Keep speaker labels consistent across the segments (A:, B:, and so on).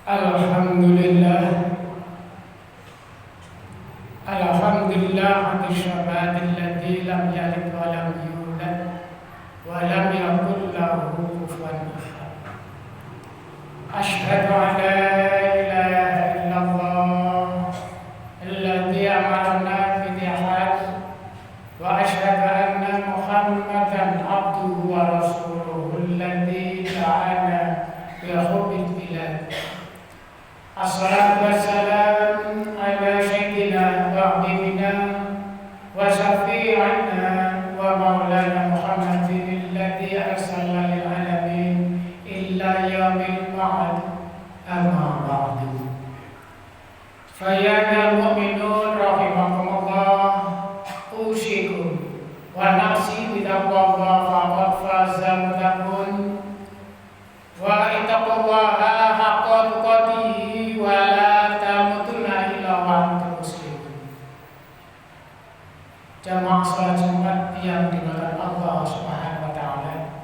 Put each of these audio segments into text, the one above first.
A: Alhamdulillah, Alhamdulillah alladzi lam yalid wa lam yulad wa lam yakul lahu kufuwan ahad. Asyhadu an la ilaha illallah alladzi amarna bi ihad wa asyhadu anna Muhammadan abduhu wa rasuluhu alladzi da'ana bi hubbil bilad. Assalatu wassalam ala sayyidina wa habibina wa syafi'ina wa maulana Muhammadin alladzi arsala lil alamin illa yaumil ma'ad, amma ba'du. Fa ya mu'minun rahimakumullah, usikum wa nafsi bi taqwallah faqad faza muttaqun wa ittaqullaha haqqa tuqatih wa la tamutunna illa wa antum muslimun. Jamaah salat Jumat yang dimuliakan Allah Subhanahu wa taala.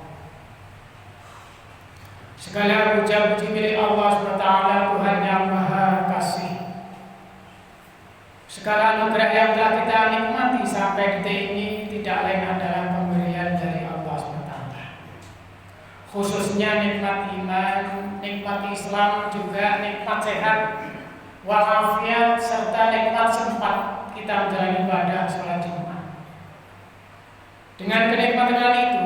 A: Segala puja-puji milik Allah Subhanahu wa taala, Tuhan yang Maha Kasih. Segala anugerah yang telah kita nikmati sampai detik ini tidak lain adalah pemberian dari Allah Subhanahu wa taala. Khususnya nikmat iman, nikmat Islam, juga nikmat sehat walafiat, serta nikmat sempat kita menjalani ibadah sholat Jumat. Dengan kenikmatan itu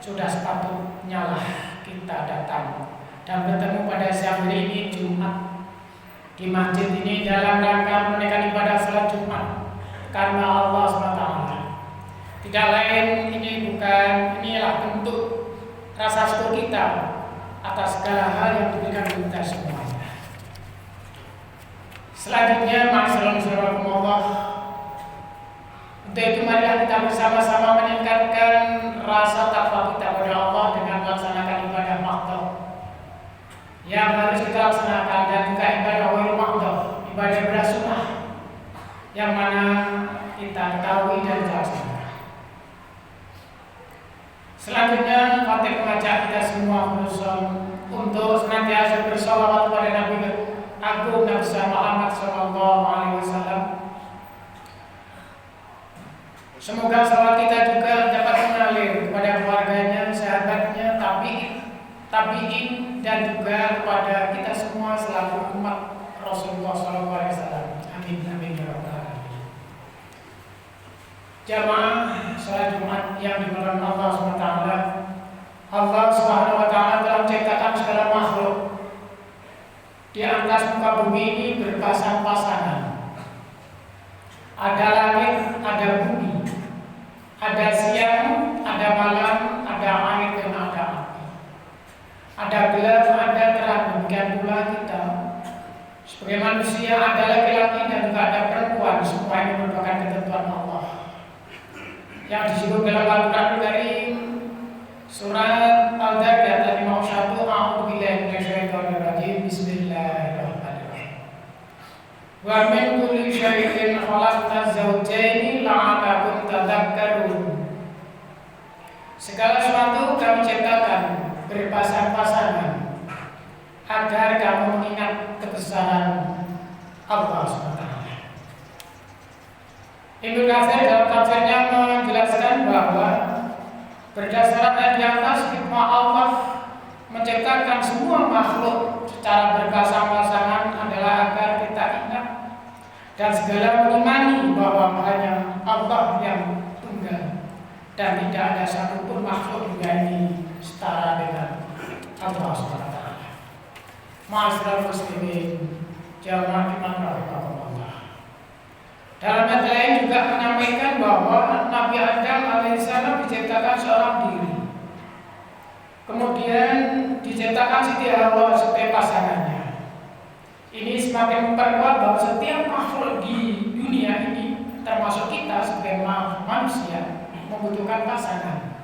A: sudah sepatutnya lah kita datang dan bertemu pada siang hari ini Jumat di masjid ini dalam rangka menunaikan ibadah sholat Jumat karena Allah SWT. Tidak lain inilah bentuk rasa syukur kita atas segala hal yang diberikan kita semuanya. Selanjutnya, ma'asyiral Allah, untuk itu marilah kita bersama-sama meningkatkan rasa takwa kita kepada Allah dengan melaksanakan ibadah makhluk yang harus kita laksanakan, dan juga ibadah wajib makhluk, ibadah berasunnah yang mana kita ketahui dan laksanakan. Selanjutnya, khatib mengajak kita semua untuk senantiasa bersalawat kepada Nabi Agung Nabi Muhammad SAW. Semoga salawat kita juga dapat mengalir kepada keluarganya, sahabatnya, tabi'in, dan juga kepada kita semua selaku umat Rasulullah SAW. Amin, amin, ya rabbal alamin. Jamaah salat Jumat yang dimuliakan Allah SWT, Allah Subhanahu wa taala telah menciptakan segala makhluk di atas muka bumi ini berpasang-pasangan. Ada langit, ada bumi, ada siang, ada malam, ada air dan ada api, ada gelap, ada terang. Demikian pula kita sebagai manusia, ada laki-laki dan juga ada perempuan. Semua ini merupakan ketentuan Allah yang disebut dalam Al-Quran Karim, surat Al-Dariyat ayat 51. A'udzubillahi minasyaitonir rajim. Bismillahirrahmanirrahim. Wa min kulli syai'in khalaqna zawjaini la'allakum tadhakkarun. Segala sesuatu kami ciptakan berpasang-pasangan agar kamu mengingat kebesaran Allah SWT. Ibnu Katsir dalam tafsirnya menjelaskan bahwa berdasarkan ayat di atas, hikmah Allah menciptakan semua makhluk secara berpasang-pasangan adalah agar kita ingat dan segala mengimani bahwa hanya Allah yang tunggal dan tidak ada satupun makhluk dunia ini setara dengan Allah SWT. Ma'asyiral muslimin, jamaah iman rahimahullah. Dalam ayat lain juga menyampaikan bahwa Nabi Adam alaihissalam diciptakan seorang diri. Kemudian diciptakan Siti Hawa sebagai pasangannya. Ini semakin memperkuat bahwa setiap makhluk di dunia ini, termasuk kita sebagai manusia, membutuhkan pasangan.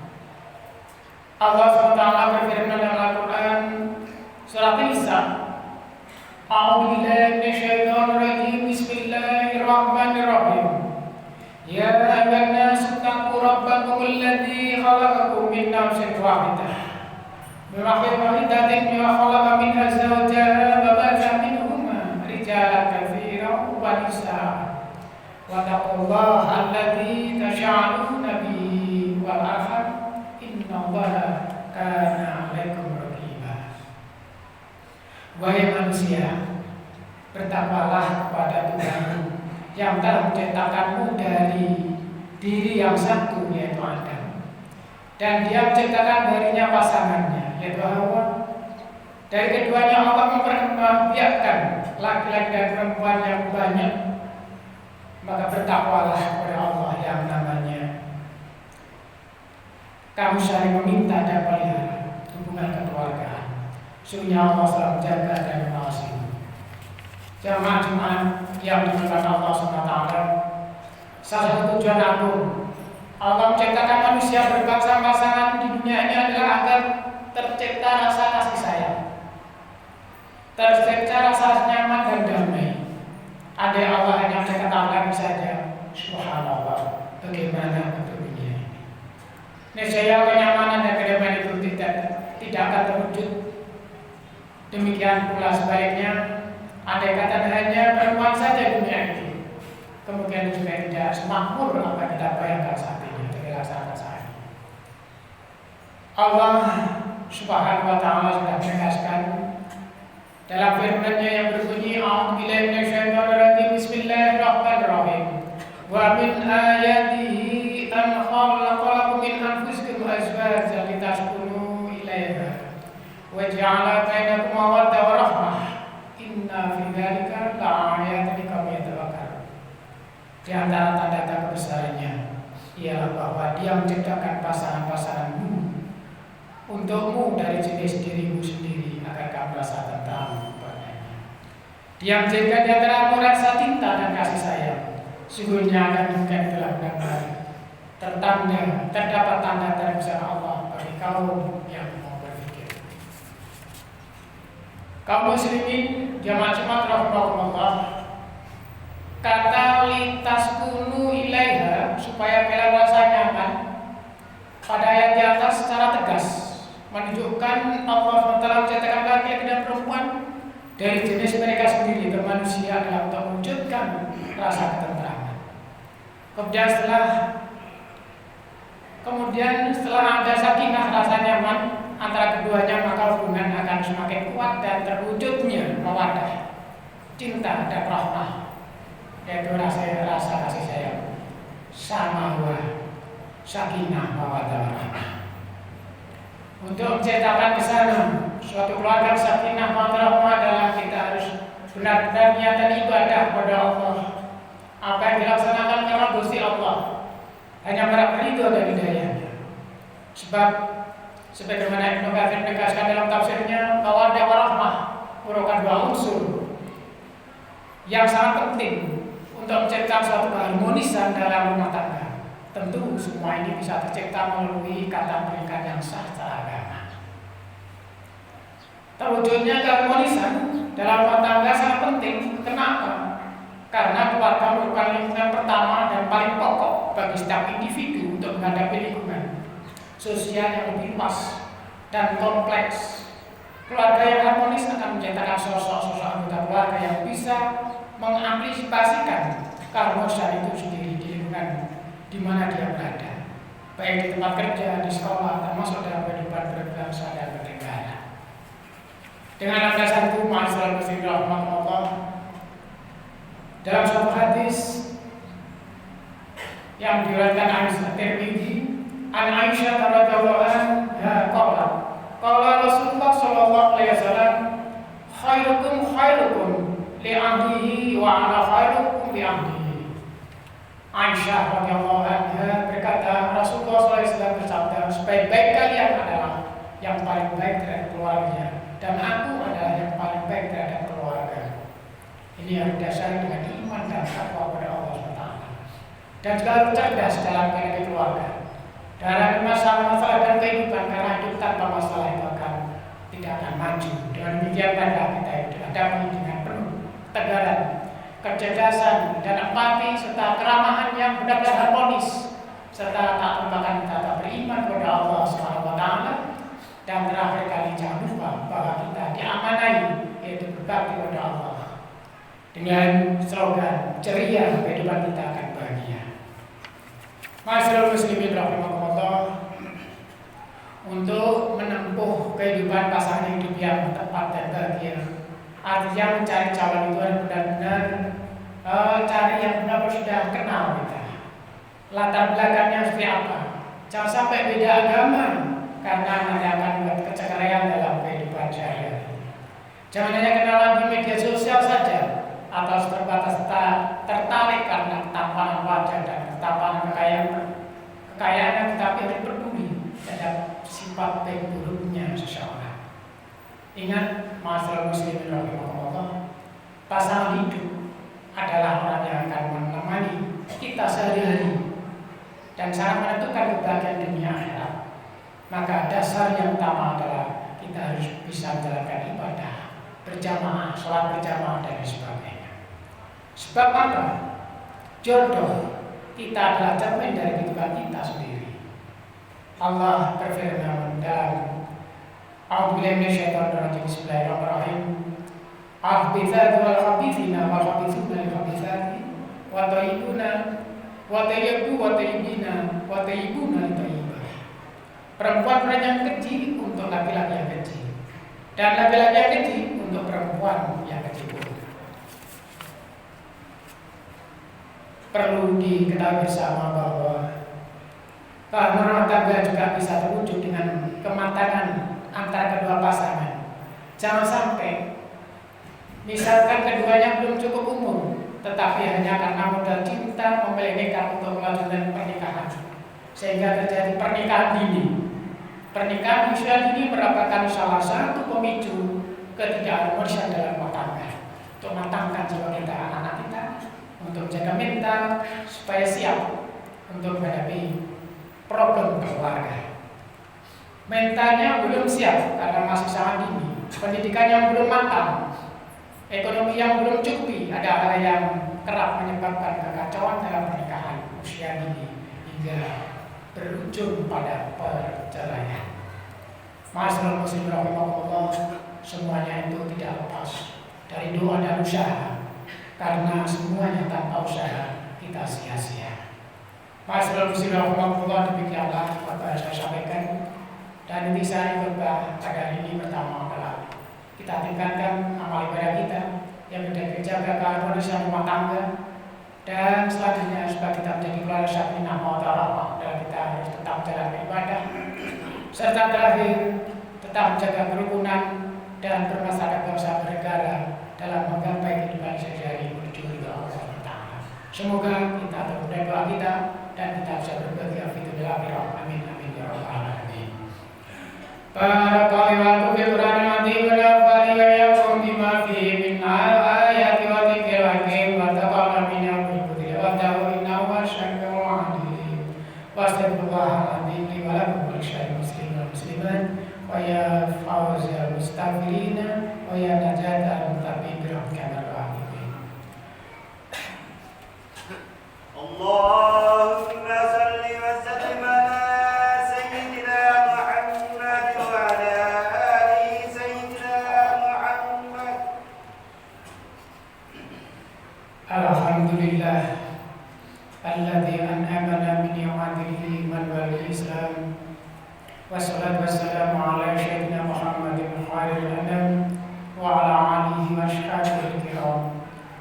A: Allah SWT berfirman dalam Al-Quran surat Nisa, A'udzubillahi minasyaitonir rajim. Bismillahirrahmanirrahim. Ya ayyuhan nasu taqu rabbakum alladzi khalaqakum min nafsin wahidah wa khalaqa minha zawjaha wa ba'atha wan nisa. Wattaqullaha alladzi tasaaluna bihi wal arham innallaha kana 'alaikum raqiba. Wahai manusia, bertakwalah kepada Tuhanmu yang telah menciptakanmu dari diri yang satu yaitu Adam, dan Dia menciptakan darinya pasangannya yaitu Hawa. Dari keduanya Allah memperbiakkan laki-laki dan perempuan yang banyak. Maka bertakwalah kepada Allah yang namanya kamu saling meminta dan pelihara hubungan kekeluargaan. Sungguhnya Allah selalu menjaga dan mengasihi. Jamaah yang dimuliakan Allah SWT, salah satu tujuan agung Allah menciptakan manusia berpasangan di dunia ini adalah agar tercipta rasa kasih sayang, tercipta rasa nyaman dan damai. Andai Allah hanya menciptakan saja, subhanallah, bagaimana bentuk dunia ini? Nescaya kenyamanan dan kedamaian itu tidak akan terwujud. Demikian pula sebaliknya, andai kata hanya perempuan saja dunia ini, kemudian juga tidak semakmur apa kita bayangkan saat ini, dilaksanakan saat ini. Allah Subhanahu wa Ta'ala sudah menegaskan dalam firman-Nya yang berbunyi, a'udzubillahi minasyaitonir rajim, bismillahirrahmanirrahim. Wa min ayatihi an khalaqalakum min anfusikum azwajan litaskunu ilaiha wa ja'ala bainakum mawaddah wa rahmah. Inna fi dzalika la'ayatin liqaumin yatafakkarun. Di antara tanda-tanda kebesarannya ialah bahwa Dia menciptakan pasangan-pasanganmu untukmu dari jenis dirimu sendiri agar kamu rasa tentram padanya. Dia menjadikan di antaramu rasa cinta dan kasih sayang. Sungguhnya akan mungkin telah benar-benar terdapat tanda dari besar Allah bagi kaum yang mau berpikir. Kaum muslimin jamaah Jumat rahimahumullah, kata litaskunu ilaiha supaya kalian rasa nyaman pada ayat di atas secara tegas menunjukkan Allah telah menciptakan laki-laki dan perempuan dari jenis mereka sendiri ke manusia adalah untuk mewujudkan rasa ketentraman. Kemudian setelah ada sakinah, rasa nyaman antara keduanya, maka hubungan akan semakin kuat dan terwujudnya mawaddah, cinta dan rahmah, yaitu rasa kasih sayang, samahwa, sakinah, mawaddah, rahmah. Untuk menciptakan di sana suatu keluarga sakinah mawaddah rahmah adalah kita harus benar-benar niatan ibadah kepada Allah. Apa yang dilaksanakan karena Gusti Allah, hanya merap ridho dan hidayahnya. Sebab sebagaimana Ibnu Katsir menegaskan dalam tafsirnya, mawaddah warahmah merupakan dua unsur yang sangat penting untuk menciptakan suatu keharmonisan dalam rumah tangga. Tentu semua ini bisa tercipta melalui ikatan pernikahan yang sah secara agama. Terwujudnya keharmonisan dalam rumah tangga sangat penting. Kenapa? Karena keluarga merupakan lingkungan pertama dan paling pokok bagi setiap individu untuk menghadapi lingkungan sosial yang lebih luas dan kompleks. Keluarga yang harmonis akan menciptakan sosok-sosok anggota keluarga yang bisa mengantisipasikan keharmonisan itu sendiri di lingkungan di mana dia berada, baik di tempat kerja, di sekolah, termasuk dalam kehidupan berbangsa dan bernegara. Dengan landasan itu, ma'asyiral muslimin rahimahumullah, dalam suatu hadis yang diriwayatkan At-Tirmidzi, an Aisyah radhiyallahu anha qala Rasulullah sallallahu alaihi wasallam, khairukum li ahlihi wa ana khairukum li ahlihi. Aisyah radhiyallahu anha berkata, Rasulullah SAW bersabda, sebaik-baik kalian adalah yang paling baik terhadap keluarganya, dan aku adalah yang paling baik terhadap keluarga. Ini harus didasari dengan iman dan takwa kepada Allah SWT, dan juga harus cerdas dalam menghadapi keluarga, dalam masalah-masalah dan kehidupan, karena hidup tanpa masalah itu tidak akan maju. Dengan demikian pada kita itu hadapi dengan penuh ketegaran, kecerdasan dan empati serta keramahan yang benar-benar harmonis, serta tak lupakan kita tak beriman kepada Allah SWT. Dan terakhir kali jangan lupa bahwa kita diamanai yaitu berbakti kepada Allah dengan slogan ceria kehidupan kita akan bahagia. Masyaallah muslimin rahimakumullah, untuk menempuh kehidupan pasangan hidup yang tepat dan bahagia, artinya mencari calon itu harus benar-benar cari yang benar-benar sudah kenal kita, latar belakangnya seperti apa. Jangan sampai beda agama, karena nanti akan membuat kecekerian dalam kehidupan sehari-hari. Jangan hanya kenalan di media sosial saja, atau terbatas tertarik karena ketampanan wajah dan ketampanan kekayaannya, tetapi tidak peduli terhadap sifat baik buruknya seseorang. Ingat, masyaallah muslimin rahimakumullah, pasangan hidup adalah orang yang akan menemani kita sehari-hari dan sangat menentukan kebahagiaan dunia akhirat. Maka dasar yang utama adalah kita harus bisa menjalankan ibadah berjamaah, sholat berjamaah dan sebagainya. Sebab apa? Jodoh kita adalah cermin dari kehidupan kita sendiri. Allah berfirman dalam A'udzubillahi minasyaitonir rajim, bismillahirrahmanirrahim. Al-khabithatu wal-khabithina wal-khabithuna lil-khabithati wa thayyibuna wa thayyibu wa thayyibina wa thayyibuna li-thayyibah. Perempuan yang keji untuk laki-laki yang keji, dan laki-laki yang keji untuk perempuan yang keji pun. Perlu diketahui bersama bahwa rumah tangga juga bisa terwujud dengan kematangan antara kedua pasangan. Jangan sampai misalkan keduanya belum cukup umur, tetapi hanya karena modal cinta memilih nekat untuk melanjutkan pernikahan, sehingga terjadi pernikahan dini. Pernikahan usia dini merupakan salah satu pemicu ketidakharmonisan dalam rumah tangga. Untuk matangkan jiwa kita, anak-anak kita, untuk jaga mental supaya siap untuk menghadapi problem keluarga. Mentalnya belum siap karena masih sangat dini, pendidikan yang belum matang, ekonomi yang belum cukup, ada hal yang kerap menyebabkan kekacauan dalam pernikahan usia dini hingga berujung pada perceraian. Masyaallah muslimin rahimakumullah, semuanya itu tidak lepas dari doa dan usaha, karena semuanya tanpa usaha kita sia-sia. Masyaallah muslimin rahimakumullah, demikianlah apa yang saya sampaikan. Dan intisari khutbah pada hari ini pertama adalah kita tingkatkan amal ibadah kita yang menjaga keharmonisan rumah tangga, dan selanjutnya supaya kita menjadi keluarga sakinah mawaddah warahmah, dan kita harus tetap menjalankan ibadah, serta terakhir tetap menjaga kerukunan dan bermasyarakat bangsa bernegara dalam menggapai kehidupan sehari-hari menuju ridha Allah Taala. Semoga kita termudah doa kita dan kita bisa berbahagia fi dunya akhirah. Amin amin ya rabbal alamin. Barakallahu fil Qur'anil azim wa nafa'ani wa iyyakum bima fihi min ayati wa dzikril hakim wa taqabbal minna wa ta'ala innahu wasyakirul alim. Wastaghfirullahal azim li wa lakum wa lisya'il muslimin wal muslimat wa ya fawzal mustaghfirin wa ya najatal muttaqin bi rahmatikal alamin.
B: Allahumma salli wa sallim ala sayyidina Muhammad wa ala ali sayyidina Muhammad.
A: Alhamdulillah alladzi an'amana min ni'matil iman wal islam. Wassalatu wassalamu ala sayyidina Muhammadin khairil anam wa ala alihi wa ashabihi kiram.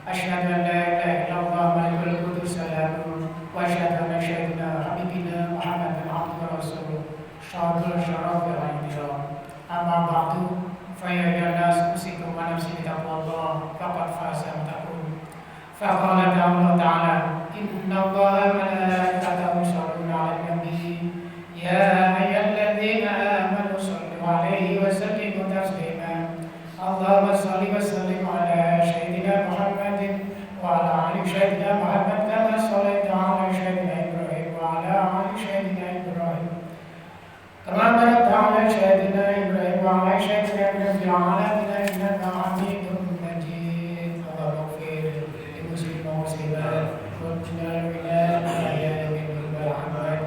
A: Asyhadu an la ilaha illallah malikul qudus salam wa asyhadu anna sayyidina habibina Muhammadan abduhu wa rasuluh syaraful syaraf wal ikram. Amma ba'du, fa ya ayyuhan usikum wa nafsi bi taqwallah faqad faza muttaqun. Faqala ta'ala inna Allaha wa malaikatahu yusholluna 'alan nabi ya ayyuhalladzina amanu shallu 'alaihi wa sallimu taslima. Allahumma shalli wa sallim ala sayyidina Muhammadin wa ala ali sayyidina Muhammad kama shallaita ala sayyidina Ibrahim wa ala ali sayyidina Ibrahim kama barakta ala sayyidina Ibrahim wa ala sayyidina Ibrahim fil 'alamin innaka Hamidum Majid. Allahumma ighfir lil muslimin wal muslimat wal mu'minina wal mu'minat minhum wal amwat.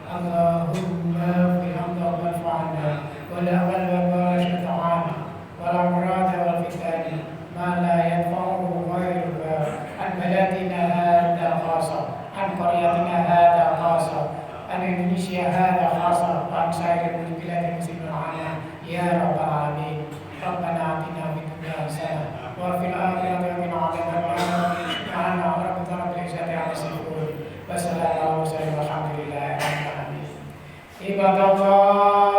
A: Allahumma ighfir lana warhamna wa la wal amrad wal fitan ma la yanfa'u ghairuka rabbal alamin. Rabbana atina fid dunya hasanah wa fil akhirati hasanah wa qina adzabannar. Rabbana rabbil izzati amma yasifun. Wassalamu alaikum warahmatullahi wabarakatuh. Ibadallah